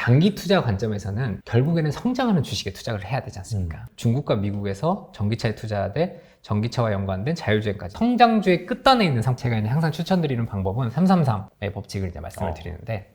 장기 투자 관점에서는 결국에는 성장하는 주식에 투자를 해야 되지 않습니까? 중국과 미국에서 전기차에 투자하되 전기차와 연관된 자율주행까지 성장주의 끝단에 있는 상태가 있는 항상 추천드리는 방법은 333의 법칙을 이제 말씀을 드리는데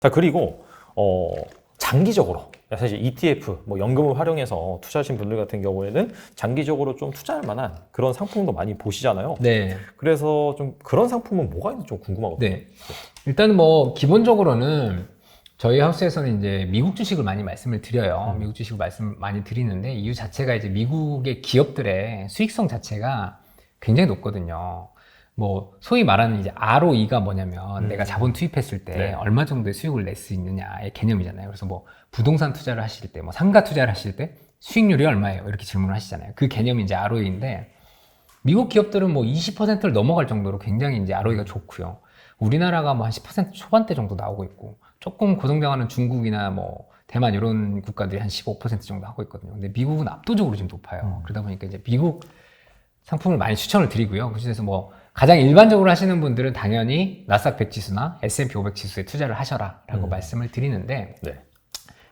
자, 그리고 장기적으로 사실 ETF, 뭐 연금을 활용해서 투자하신 분들 같은 경우에는 장기적으로 좀 투자할 만한 그런 상품도 많이 보시잖아요. 네. 그래서 좀 그런 상품은 뭐가 있는지 좀 궁금하거든요. 네. 일단은 뭐 기본적으로는 저희 하우스에서는 이제 미국 주식을 많이 말씀을 드려요. 미국 주식을 말씀 많이 드리는데 이유 자체가 이제 미국의 기업들의 수익성 자체가 굉장히 높거든요. 뭐 소위 말하는 이제 ROE가 뭐냐면 내가 자본 투입했을 때 네. 얼마 정도의 수익을 낼 수 있느냐의 개념이잖아요. 그래서 뭐 부동산 투자를 하실 때, 뭐 상가 투자를 하실 때 수익률이 얼마예요? 이렇게 질문을 하시잖아요. 그 개념이 이제 ROE인데 미국 기업들은 뭐 20%를 넘어갈 정도로 굉장히 이제 ROE가 좋고요. 우리나라가 뭐 한 10% 초반대 정도 나오고 있고 조금 고성장하는 중국이나 뭐 대만 이런 국가들이 한 15% 정도 하고 있거든요. 근데 미국은 압도적으로 지금 높아요. 그러다 보니까 이제 미국 상품을 많이 추천을 드리고요. 그중에서 뭐 가장 일반적으로 하시는 분들은 당연히 나스닥 100 지수나 S&P 500 지수에 투자를 하셔라라고 말씀을 드리는데 네.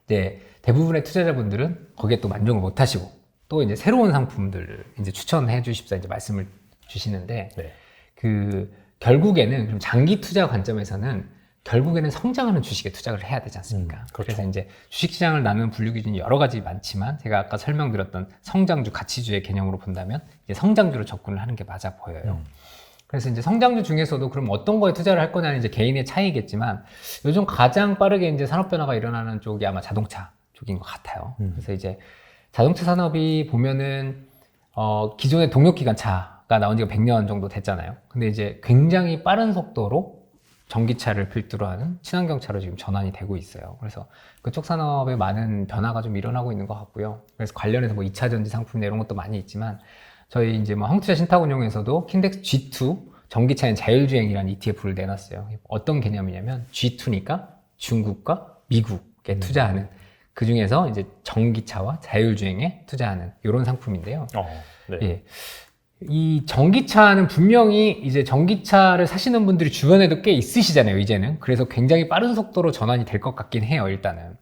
이제 대부분의 투자자분들은 거기에 또 만족을 못 하시고 또 이제 새로운 상품들을 이제 추천해 주십사 이제 말씀을 주시는데 네. 그 결국에는 좀 장기 투자 관점에서는 결국에는 성장하는 주식에 투자를 해야 되지 않습니까? 그렇죠. 그래서 이제 주식시장을 나누는 분류 기준이 여러 가지 많지만 제가 아까 설명드렸던 성장주, 가치주의 개념으로 본다면 이제 성장주로 접근을 하는 게 맞아 보여요. 그래서 이제 성장주 중에서도 그럼 어떤 거에 투자를 할 거냐는 이제 개인의 차이겠지만 요즘 가장 빠르게 이제 산업 변화가 일어나는 쪽이 아마 자동차 쪽인 것 같아요. 그래서 이제 자동차 산업이 보면은 기존의 동력기관차가 나온 지가 100년 정도 됐잖아요. 근데 이제 굉장히 빠른 속도로 전기차를 필두로 하는 친환경차로 지금 전환이 되고 있어요. 그래서 그쪽 산업에 많은 변화가 좀 일어나고 있는 것 같고요. 그래서 관련해서 뭐 2차 전지 상품 이런 것도 많이 있지만 저희 이제 뭐 한국투자 신탁운용에서도 킨덱스 G2 전기차인 자율주행이라는 ETF를 내놨어요. 어떤 개념이냐면 G2니까 중국과 미국에 투자하는 그 중에서 이제 전기차와 자율주행에 투자하는 이런 상품인데요. 네. 예. 이 전기차는 분명히 이제 전기차를 사시는 분들이 주변에도 꽤 있으시잖아요, 이제는. 그래서 굉장히 빠른 속도로 전환이 될 것 같긴 해요, 일단은.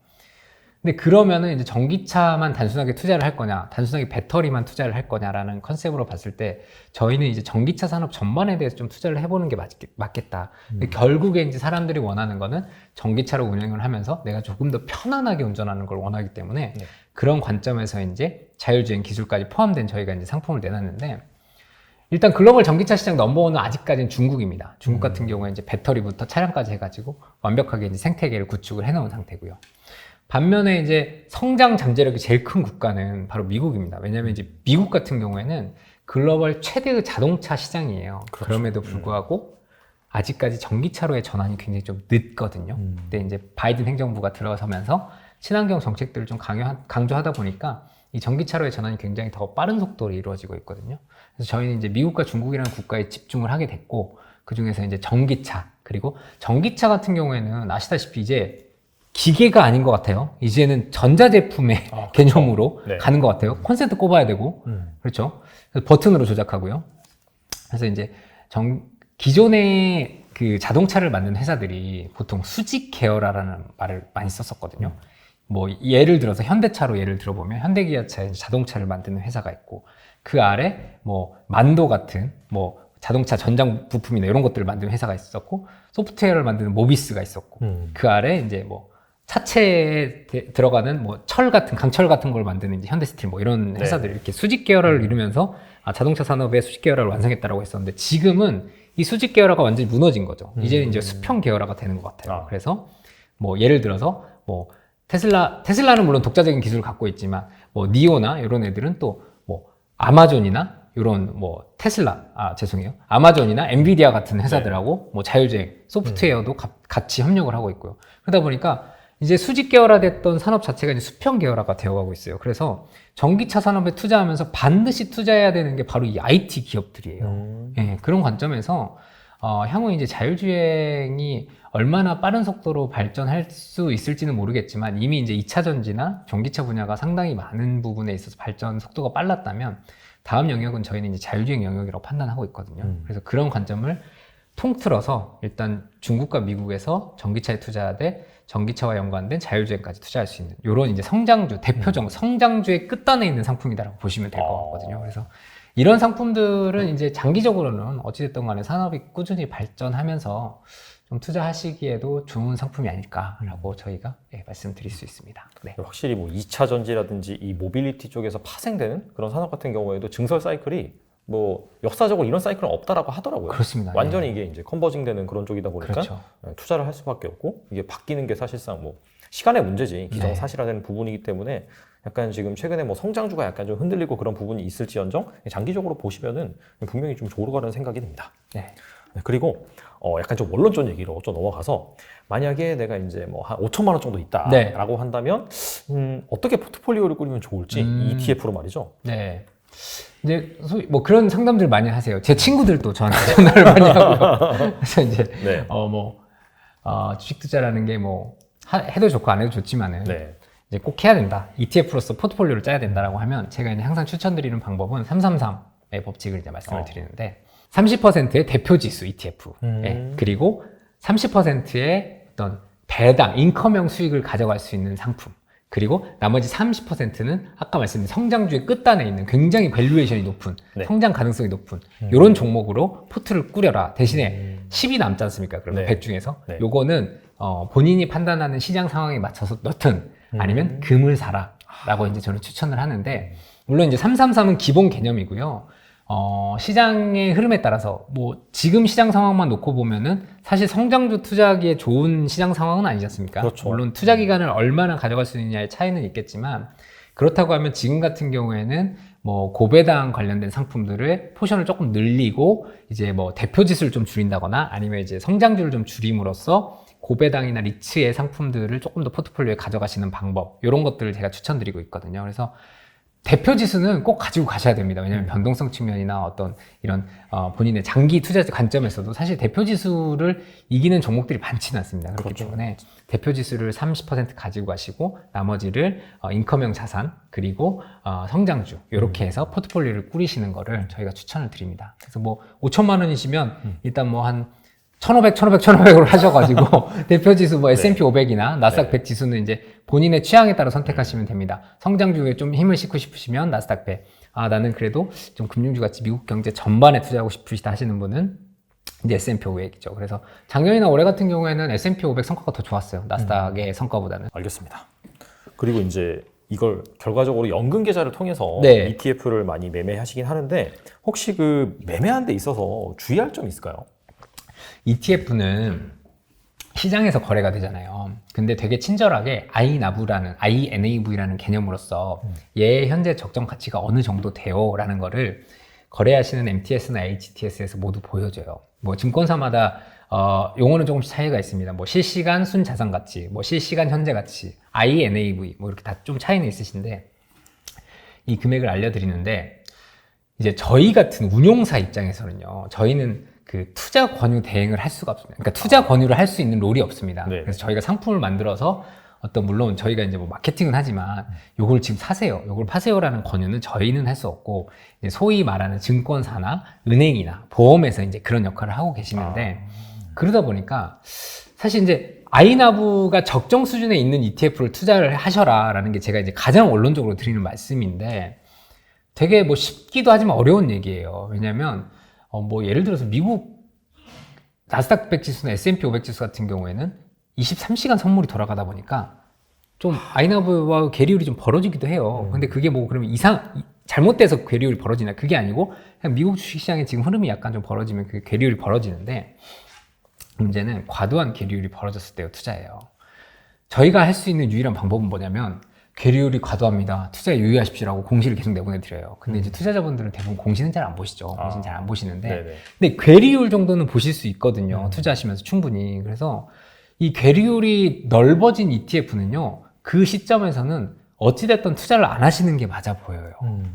근데 그러면은 이제 전기차만 단순하게 투자를 할 거냐, 단순하게 배터리만 투자를 할 거냐라는 컨셉으로 봤을 때 저희는 이제 전기차 산업 전반에 대해서 좀 투자를 해보는 게 맞겠다. 근데 결국에 이제 사람들이 원하는 거는 전기차로 운영을 하면서 내가 조금 더 편안하게 운전하는 걸 원하기 때문에 그런 관점에서 이제 자율주행 기술까지 포함된 저희가 이제 상품을 내놨는데 일단 글로벌 전기차 시장 넘버원은 아직까지는 중국입니다. 중국 같은 경우에 이제 배터리부터 차량까지 해가지고 완벽하게 이제 생태계를 구축을 해놓은 상태고요. 반면에 이제 성장 잠재력이 제일 큰 국가는 바로 미국입니다. 왜냐하면 이제 미국 같은 경우에는 글로벌 최대의 자동차 시장이에요. 그렇죠. 그럼에도 불구하고 아직까지 전기차로의 전환이 굉장히 좀 늦거든요. 근데 이제 바이든 행정부가 들어서면서 친환경 정책들을 좀 강조하다 보니까 이 전기차로의 전환이 굉장히 더 빠른 속도로 이루어지고 있거든요. 그래서 저희는 이제 미국과 중국이라는 국가에 집중을 하게 됐고, 그 중에서 이제 전기차, 그리고 전기차 같은 경우에는 아시다시피 이제 기계가 아닌 것 같아요. 이제는 전자제품의 개념으로 네. 가는 것 같아요. 콘센트 꼽아야 되고, 그렇죠. 그래서 버튼으로 조작하고요. 그래서 이제 기존의 그 자동차를 만든 회사들이 보통 수직 계열화라는 말을 많이 썼었거든요. 뭐 예를 들어서 현대차로 예를 들어보면 현대기아차에 자동차를 만드는 회사가 있고 그 아래 뭐 만도 같은 뭐 자동차 전장 부품이나 이런 것들을 만드는 회사가 있었고 소프트웨어를 만드는 모비스가 있었고 그 아래 이제 뭐 차체에 들어가는 뭐 철 같은 강철 같은 걸 만드는 이제 현대스틸 뭐 이런 회사들이 이렇게 수직 계열화를 이루면서 자동차 산업의 수직 계열화를 완성했다라고 했었는데 지금은 이 수직 계열화가 완전히 무너진 거죠. 이제는 이제 수평 계열화가 되는 것 같아요. 그래서 뭐 예를 들어서 뭐 테슬라는 물론 독자적인 기술을 갖고 있지만 뭐 니오나 이런 애들은 또 뭐 아마존이나 이런 뭐 아마존이나 엔비디아 같은 회사들하고 뭐 자율주행 소프트웨어도 같이 협력을 하고 있고요. 그러다 보니까 이제 수직 계열화됐던 산업 자체가 이제 수평 계열화가 되어가고 있어요. 그래서 전기차 산업에 투자하면서 반드시 투자해야 되는 게 바로 이 IT 기업들이에요. 예, 그런 관점에서 향후 이제 자율주행이 얼마나 빠른 속도로 발전할 수 있을지는 모르겠지만 이미 이제 2차 전지나 전기차 분야가 상당히 많은 부분에 있어서 발전 속도가 빨랐다면 다음 영역은 저희는 이제 자율주행 영역이라고 판단하고 있거든요. 그래서 그런 관점을 통틀어서 일단 중국과 미국에서 전기차에 투자하되 전기차와 연관된 자율주행까지 투자할 수 있는 이런 이제 성장주, 대표적 성장주의 끝단에 있는 상품이다라고 보시면 될 것 같거든요. 그래서 이런 상품들은 이제 장기적으로는 어찌됐든 간에 산업이 꾸준히 발전하면서 좀 투자하시기에도 좋은 상품이 아닐까라고 저희가 말씀드릴 수 있습니다. 네. 확실히 뭐 2차 전지라든지 이 모빌리티 쪽에서 파생되는 그런 산업 같은 경우에도 증설 사이클이 뭐 역사적으로 이런 사이클은 없다라고 하더라고요. 그렇습니다. 완전히 이게 이제 컨버징되는 그런 쪽이다 보니까 그렇죠. 투자를 할 수밖에 없고 이게 바뀌는 게 사실상 뭐 시간의 문제지 기정사실화되는 부분이기 때문에 약간 지금 최근에 뭐 성장주가 약간 좀 흔들리고 그런 부분이 있을지언정 장기적으로 보시면은 분명히 좀 좋을 거라는 생각이 듭니다. 네. 그리고 약간 좀 원론적 얘기로 좀 넘어가서 만약에 내가 이제 뭐 한 5천만 원 정도 있다라고 네. 한다면 어떻게 포트폴리오를 꾸리면 좋을지 ETF로 말이죠. 네. 이제 소위 뭐 그런 상담들 많이 하세요. 제 친구들도 저한테 전화를 많이 하고요. 그래서 이제 네. 주식 투자라는 게 뭐 해도 좋고 안 해도 좋지만은 네. 이제 꼭 해야 된다. ETF로서 포트폴리오를 짜야 된다라고 하면 제가 이제 항상 추천드리는 방법은 333의 법칙을 이제 말씀을 드리는데 30%의 대표 지수 ETF, 그리고 30%의 어떤 배당, 인컴형 수익을 가져갈 수 있는 상품, 그리고 나머지 30%는 아까 말씀드린 성장주의 끝단에 있는 굉장히 밸류에이션이 높은, 네. 성장 가능성이 높은 이런 종목으로 포트를 꾸려라. 대신에 10이 남지 않습니까? 그러면 네. 100 중에서 네. 요거는 본인이 판단하는 시장 상황에 맞춰서 넣든 아니면 금을 사라 라고 이제 저는 추천을 하는데, 물론 이제 333은 기본 개념이고요. 시장의 흐름에 따라서 뭐 지금 시장 상황만 놓고 보면은 사실 성장주 투자하기에 좋은 시장 상황은 아니지 않습니까? 그렇죠. 물론 투자 기간을 얼마나 가져갈 수 있느냐의 차이는 있겠지만, 그렇다고 하면 지금 같은 경우에는 뭐 고배당 관련된 상품들의 포션을 조금 늘리고 이제 뭐 대표 지수를 좀 줄인다거나 아니면 이제 성장주를 좀 줄임으로써 고배당이나 리츠의 상품들을 조금 더 포트폴리오에 가져가시는 방법, 이런 것들을 제가 추천드리고 있거든요. 그래서 대표 지수는 꼭 가지고 가셔야 됩니다. 왜냐하면 변동성 측면이나 어떤 이런 본인의 장기 투자 관점에서도 사실 대표 지수를 이기는 종목들이 많지는 않습니다. 그렇기 그렇죠. 때문에 대표 지수를 30% 가지고 가시고 나머지를 인컴형 자산 그리고 성장주 이렇게 해서 포트폴리오를 꾸리시는 거를 저희가 추천을 드립니다. 그래서 뭐 5천만 원이시면 일단 뭐 한 1500으로 하셔가지고 대표 지수 뭐 S&P 500이나 나스닥 100 지수는 이제 본인의 취향에 따라 선택하시면 됩니다. 성장주에 좀 힘을 싣고 싶으시면 나스닥 100. 나는 그래도 좀 금융주 같이 미국 경제 전반에 투자하고 싶으시다 하시는 분은 이제 S&P 500이죠. 그래서 작년이나 올해 같은 경우에는 S&P 500 성과가 더 좋았어요. 나스닥의 성과보다는. 알겠습니다. 그리고 이제 이걸 결과적으로 연금 계좌를 통해서 네. ETF를 많이 매매하시긴 하는데 혹시 그 매매하는 데 있어서 주의할 점이 있을까요? ETF는 시장에서 거래가 되잖아요. 근데 되게 친절하게 INAV라는 개념으로서 얘의 현재 적정 가치가 어느 정도 돼요 라는 거를 거래하시는 MTS나 HTS에서 모두 보여줘요. 뭐 증권사마다 용어는 조금씩 차이가 있습니다. 뭐 실시간 순자산 가치, 뭐 실시간 현재 가치, INAV 뭐 이렇게 다 좀 차이는 있으신데, 이 금액을 알려드리는데 이제 저희 같은 운용사 입장에서는요, 저희는 그 투자 권유 대행을 할 수가 없습니다. 그러니까 투자 권유를 할 수 있는 롤이 없습니다. 네. 그래서 저희가 상품을 만들어서 물론 저희가 이제 뭐 마케팅은 하지만 요걸 지금 사세요, 요걸 파세요라는 권유는 저희는 할 수 없고, 이제 소위 말하는 증권사나 은행이나 보험에서 이제 그런 역할을 하고 계시는데, 그러다 보니까 사실 이제 아이나브가 적정 수준에 있는 ETF를 투자를 하셔라라는 게 제가 이제 가장 원론적으로 드리는 말씀인데, 되게 뭐 쉽기도 하지만 어려운 얘기예요. 왜냐면 뭐 예를 들어서 미국 나스닥 100 지수나 S&P 500 지수 같은 경우에는 23시간 선물이 돌아가다 보니까 좀 아이나브와 괴리율이 좀 벌어지기도 해요. 근데 그게 뭐 그러면 잘못돼서 괴리율이 벌어지나? 그게 아니고 그냥 미국 주식시장의 지금 흐름이 약간 좀 벌어지면 그 괴리율이 벌어지는데, 문제는 과도한 괴리율이 벌어졌을 때의 투자예요. 저희가 할 수 있는 유일한 방법은 뭐냐면, 괴리율이 과도합니다, 투자에 유의하십시오라고 공시를 계속 내보내드려요. 근데 이제 투자자분들은 대부분 공시는 잘 안 보시죠. 공시는 잘 안 보시는데, 네네. 근데 괴리율 정도는 보실 수 있거든요. 투자하시면서 충분히. 그래서 이 괴리율이 넓어진 ETF는요, 그 시점에서는 어찌됐든 투자를 안 하시는 게 맞아 보여요.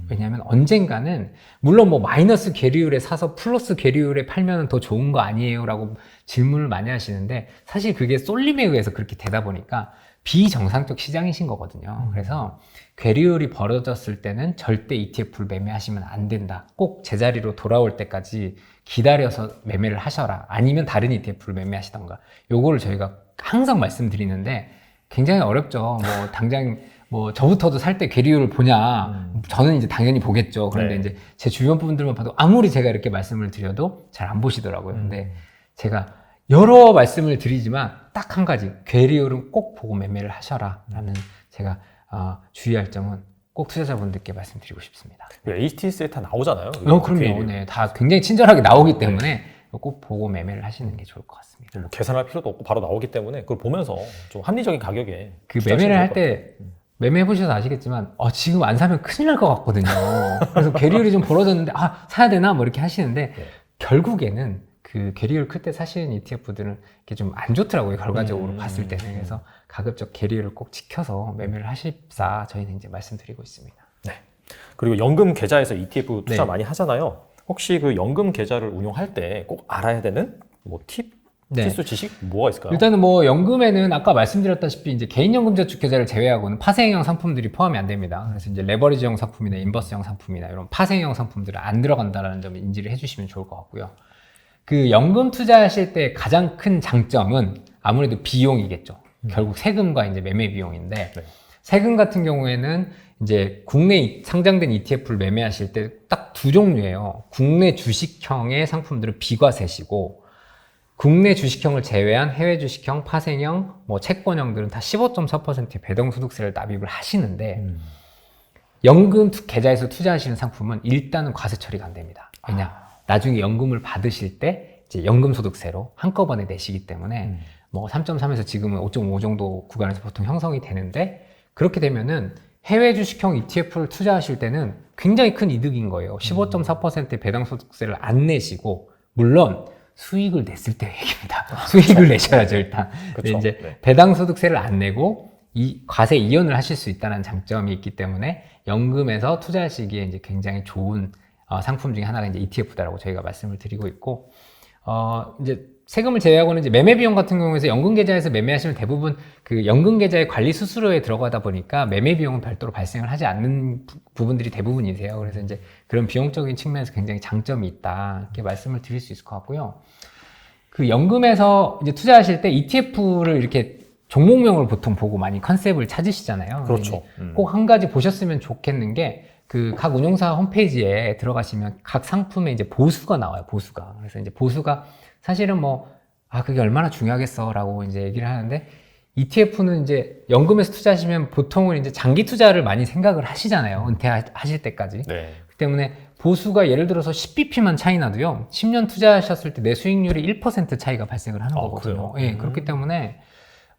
왜냐하면 언젠가는, 물론 뭐 마이너스 괴리율에 사서 플러스 괴리율에 팔면 더 좋은 거 아니에요? 라고 질문을 많이 하시는데, 사실 그게 쏠림에 의해서 그렇게 되다 보니까 비정상적 시장이신 거거든요. 그래서 괴리율이 벌어졌을 때는 절대 ETF를 매매하시면 안 된다. 꼭 제자리로 돌아올 때까지 기다려서 매매를 하셔라. 아니면 다른 ETF를 매매하시던가. 요거를 저희가 항상 말씀드리는데 굉장히 어렵죠. 뭐 당장 뭐 저부터도 살 때 괴리율을 보냐. 저는 이제 당연히 보겠죠. 그런데 네. 이제 제 주변 분들만 봐도 아무리 제가 이렇게 말씀을 드려도 잘 안 보시더라고요. 근데 제가 여러 말씀을 드리지만 딱 한 가지, 괴리율은 꼭 보고 매매를 하셔라 라는 제가 주의할 점은 꼭 투자자분들께 말씀드리고 싶습니다. HTS에 다 나오잖아요. 그럼요. 괴리율. 네, 다 굉장히 친절하게 나오기 때문에 꼭 보고 매매를 하시는 게 좋을 것 같습니다. 뭐 계산할 필요도 없고 바로 나오기 때문에 그걸 보면서 좀 합리적인 가격에 그 투자하시면 매매를 좋을 할 것 같아요. 때 매매해 보셔서 아시겠지만 지금 안 사면 큰일 날 것 같거든요. 그래서 괴리율이 좀 벌어졌는데 사야 되나 뭐 이렇게 하시는데 네. 결국에는 그 괴리율 클 때 사시는 ETF들은 이게 좀 안 좋더라고요. 결과적으로 봤을 때는. 그래서 가급적 괴리율을 꼭 지켜서 매매를 하십사 저희는 이제 말씀드리고 있습니다. 네. 그리고 연금 계좌에서 ETF 투자 네. 많이 하잖아요. 혹시 그 연금 계좌를 운용할 때 꼭 알아야 되는 뭐 팁, 네. 필수 지식 뭐가 있을까요? 일단은 뭐 연금에는 아까 말씀드렸다시피 이제 개인연금저축 계좌를 제외하고는 파생형 상품들이 포함이 안 됩니다. 그래서 이제 레버리지형 상품이나 인버스형 상품이나 이런 파생형 상품들은 안 들어간다라는 점을 인지를 해주시면 좋을 것 같고요. 그 연금 투자하실 때 가장 큰 장점은 아무래도 비용이겠죠. 결국 세금과 이제 매매 비용인데 네. 세금 같은 경우에는 이제 국내 상장된 ETF를 매매하실 때 딱 두 종류예요. 국내 주식형의 상품들은 비과세시고 국내 주식형을 제외한 해외 주식형, 파생형, 뭐 채권형들은 다 15.4%의 배당소득세를 납입을 하시는데 연금 계좌에서 투자하시는 상품은 일단은 과세 처리가 안 됩니다. 왜냐? 나중에 연금을 받으실 때 이제 연금소득세로 한꺼번에 내시기 때문에 뭐 3.3에서 지금은 5.5 정도 구간에서 보통 형성이 되는데 그렇게 되면은 해외 주식형 ETF를 투자하실 때는 굉장히 큰 이득인 거예요. 15.4%의 배당소득세를 안 내시고 물론 수익을 냈을 때 얘기입니다. 수익을 내셔야죠 일단. 근데 이제 네. 배당소득세를 안 내고 이 과세 이연을 하실 수 있다는 장점이 있기 때문에 연금에서 투자하시기에 이제 굉장히 좋은 상품 중에 하나가 이제 ETF다라고 저희가 말씀을 드리고 있고 이제 세금을 제외하고는 이제 매매 비용 같은 경우에서 연금 계좌에서 매매하시면 대부분 그 연금 계좌의 관리 수수료에 들어가다 보니까 매매 비용은 별도로 발생을 하지 않는 부분들이 대부분이세요. 그래서 이제 그런 비용적인 측면에서 굉장히 장점이 있다 이렇게 말씀을 드릴 수 있을 것 같고요. 그 연금에서 이제 투자하실 때 ETF를 이렇게 종목명을 보통 보고 많이 컨셉을 찾으시잖아요. 그렇죠. 꼭 한 가지 보셨으면 좋겠는 게 그 각 운용사 홈페이지에 들어가시면 각 상품에 이제 보수가 나와요. 보수가. 그래서 이제 보수가 사실은 뭐 그게 얼마나 중요하겠어 라고 이제 얘기를 하는데 ETF는 이제 연금에서 투자하시면 보통은 이제 장기 투자를 많이 생각을 하시잖아요. 은퇴하실 때까지. 네. 그 때문에 보수가 예를 들어서 10bp만 차이 나도요. 10년 투자하셨을 때 내 수익률이 1% 차이가 발생을 하는 거거든요. 그래요? 예, 그렇기 때문에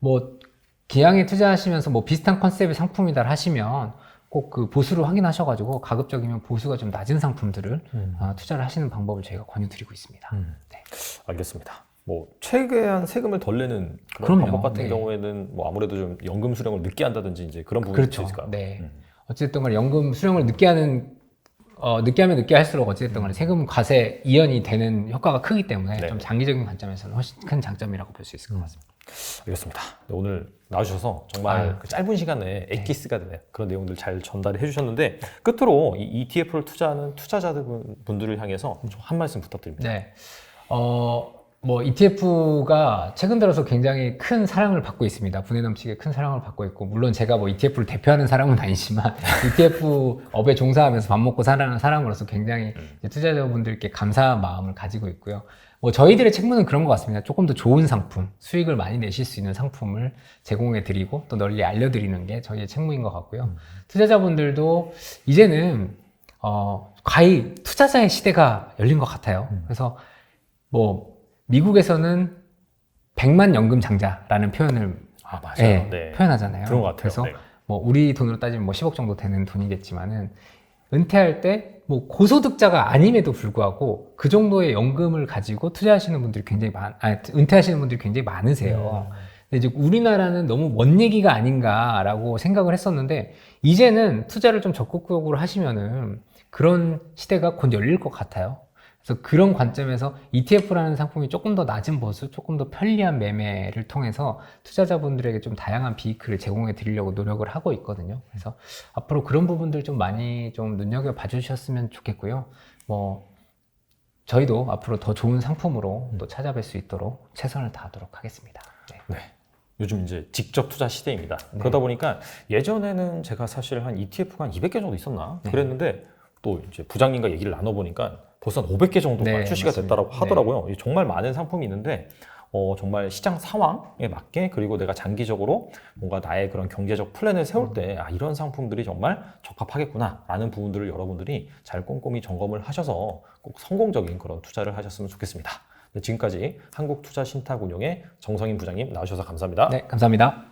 뭐 기왕에 투자하시면서 뭐 비슷한 컨셉의 상품이다 하시면 꼭 그 보수를 확인하셔가지고 가급적이면 보수가 좀 낮은 상품들을 투자를 하시는 방법을 저희가 권유드리고 있습니다. 네. 알겠습니다. 뭐 최대한 세금을 덜 내는 그런 그럼요. 방법 같은 네. 경우에는 뭐 아무래도 좀 연금 수령을 늦게 한다든지 이제 그런 부분이 그렇죠. 있을까요? 네. 어쨌든 간에 연금 수령을 늦게 하면 늦게 할수록 어쨌든 간에 세금 과세 이연이 되는 효과가 크기 때문에 네. 좀 장기적인 관점에서는 훨씬 큰 장점이라고 볼 수 있을 것 같습니다. 알겠습니다. 네, 오늘 나와주셔서 정말 그 짧은 시간에 엑기스가 되는 그런 내용들 잘 전달해 주셨는데 끝으로 이 ETF를 투자하는 투자자분들을 향해서 좀 한 말씀 부탁드립니다. 네. 뭐 ETF가 최근 들어서 굉장히 큰 사랑을 받고 있습니다. 분에 넘치게 큰 사랑을 받고 있고 물론 제가 뭐 ETF를 대표하는 사람은 아니지만 ETF 업에 종사하면서 밥 먹고 사는 사람으로서 굉장히 이제 투자자분들께 감사한 마음을 가지고 있고요. 뭐 저희들의 책무는 그런 것 같습니다. 조금 더 좋은 상품, 수익을 많이 내실 수 있는 상품을 제공해 드리고 또 널리 알려드리는 게 저희의 책무인 것 같고요. 투자자분들도 이제는 과히 투자자의 시대가 열린 것 같아요. 그래서 뭐 미국에서는 100만 연금 장자라는 표현을 맞아요. 네. 표현하잖아요. 그런 것 같아요. 그래서 네. 뭐 우리 돈으로 따지면 뭐 10억 정도 되는 돈이겠지만은 은퇴할 때 뭐 고소득자가 아님에도 불구하고 그 정도의 연금을 가지고 투자하시는 분들이 굉장히 은퇴하시는 분들이 굉장히 많으세요. 근데 이제 우리나라는 너무 먼 얘기가 아닌가라고 생각을 했었는데 이제는 투자를 좀 적극적으로 하시면은 그런 시대가 곧 열릴 것 같아요. 그래서 그런 관점에서 ETF라는 상품이 조금 더 낮은 보수, 조금 더 편리한 매매를 통해서 투자자분들에게 좀 다양한 비이크를 제공해 드리려고 노력을 하고 있거든요. 그래서 앞으로 그런 부분들 좀 많이 좀 눈여겨 봐주셨으면 좋겠고요. 뭐 저희도 앞으로 더 좋은 상품으로 또 찾아뵐 수 있도록 최선을 다하도록 하겠습니다. 네. 네. 요즘 이제 직접 투자 시대입니다. 네. 그러다 보니까 예전에는 제가 사실 한 ETF가 한 200개 정도 있었나? 네. 그랬는데 또 이제 부장님과 얘기를 나눠보니까 벌써 한 500개 정도가 네, 출시가 맞습니다. 됐다고 하더라고요. 이게 정말 많은 상품이 있는데 정말 시장 상황에 맞게 그리고 내가 장기적으로 뭔가 나의 그런 경제적 플랜을 세울 때 이런 상품들이 정말 적합하겠구나 라는 부분들을 여러분들이 잘 꼼꼼히 점검을 하셔서 꼭 성공적인 그런 투자를 하셨으면 좋겠습니다. 네, 지금까지 한국투자신탁운용의 정성인 부장님 나와주셔서 감사합니다. 네, 감사합니다.